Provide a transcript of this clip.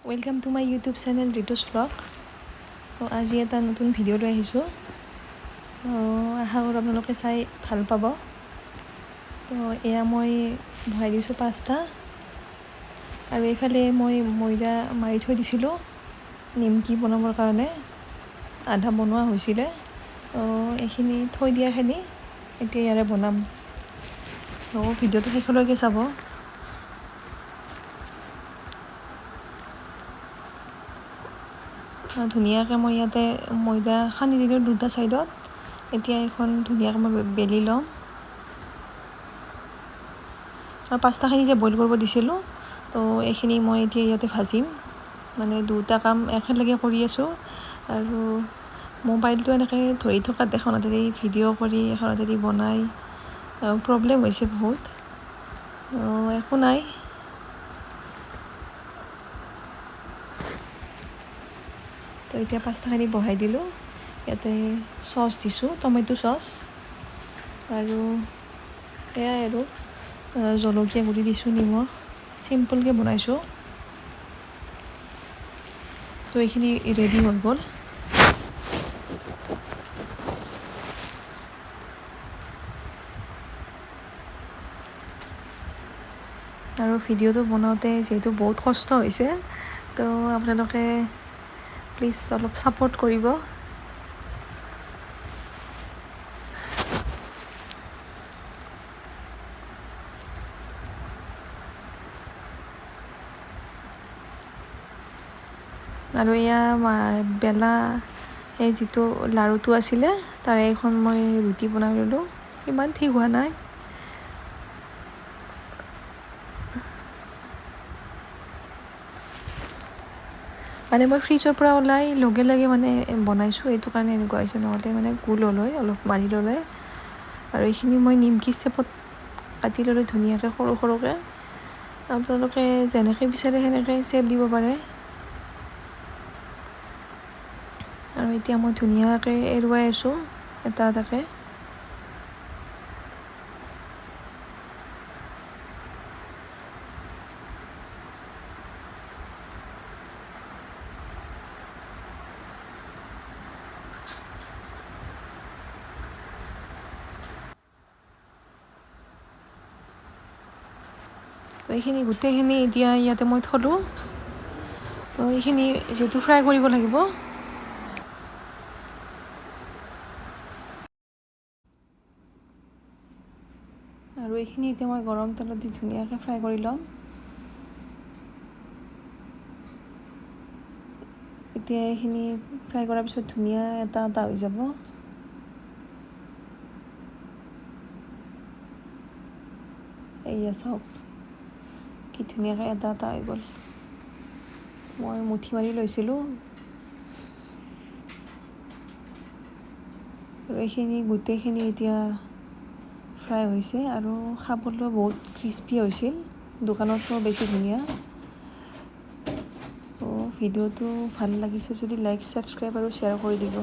Welcome to my YouTube channel Ritu's blog. তো আজি এটা নতুন ভিডিঅ' লৈ আহিছোঁ। আশা কৰোঁ আপোনালোকে চাই ভাল পাব। তো এয়া মই ভৰাই দিছোঁ পাস্তা, আৰু এইফালে মই ময়দা মাৰি থৈ দিছিলোঁ নিমকি বনাবৰ কাৰণে। আধা বনোৱা হৈছিলে, এইখিনি থৈ দিয়াখিনি এতিয়া ইয়াৰে বনাম। ভিডিঅ'টো শেষলৈকে চাব। ধুনীয়াকৈ মই ইয়াতে ময়দা সানি দিলোঁ দুটা ছাইডত। এতিয়া এখন ধুনীয়াকৈ মই বেলি ল'ম। আৰু পাস্তাখিনি যে বইল কৰিব দিছিলোঁ, তো এইখিনি মই এতিয়া ইয়াতে ভাজিম। মানে দুটা কাম একেলগে কৰি আছোঁ, আৰু মোবাইলটো এনেকৈ ধৰি থকাত এখনতে ভিডিঅ' কৰি এখনতে বনাই প্ৰব্লেম হৈছে বহুত। একো নাই, তো এতিয়া পাস্তাখিনি বহাই দিলোঁ। ইয়াতে চচ দিছোঁ, টমেটো চচ, আৰু এয়াই আৰু জলকীয়া গুড়ি দিছোঁ, নিমখ। চিম্পলকৈ বনাইছোঁ। তো এইখিনি ৰেডি হৈ গ'ল। আৰু ভিডিঅ'টো বনাওঁতে যিহেতু বহুত কষ্ট হৈছে, তো আপোনালোকে প্লিজ অলপ ছাপোৰ্ট কৰিব। আৰু এয়া বেলা এই যিটো লাৰুটো আছিলে, তাৰে এখন মই ৰুটি বনাই ল'লোঁ। ইমান ঠিক হোৱা নাই। মানে মই ফ্ৰিজৰ পৰা ওলাই লগে লগে মানে বনাইছোঁ, এইটো কাৰণে এনেকুৱা হৈছে। নহ'লে মানে গোল হ'ল হয়, অলপ মাৰি ল'লে। আৰু এইখিনি মই নিমকি চেপত কাটি ল'লোঁ ধুনীয়াকৈ সৰু সৰুকৈ। আপোনালোকে যেনেকৈ বিচাৰে সেনেকৈ চেপ দিব পাৰে। আৰু এতিয়া মই ধুনীয়াকৈ এৰুৱাই আছোঁ এটা এটাকৈ। তো এইখিনি গোটেইখিনি এতিয়া ইয়াতে মই থলোঁ। তো এইখিনি যিহেতু ফ্ৰাই কৰিব লাগিব, আৰু এইখিনি এতিয়া মই গৰম তেলত দি ধুনীয়াকৈ ফ্ৰাই কৰি ল'ম। এতিয়া এইখিনি ফ্ৰাই কৰাৰ পিছত ধুনীয়া এটা এটা হৈ যাব। এয়া চাওক কি ধুনীয়াকৈ এটা এটা হৈ গ'ল। মই মুঠি মাৰি লৈছিলোঁ, আৰু এইখিনি গোটেইখিনি এতিয়া ফ্ৰাই হৈছে, আৰু খাবলৈ বহুত ক্ৰিস্পি হৈছিল, দোকানতকৈ বেছি ধুনীয়া। ভিডিঅ'টো ভাল লাগিছে যদি লাইক, ছাবস্ক্ৰাইব আৰু শ্বেয়াৰ কৰি দিব।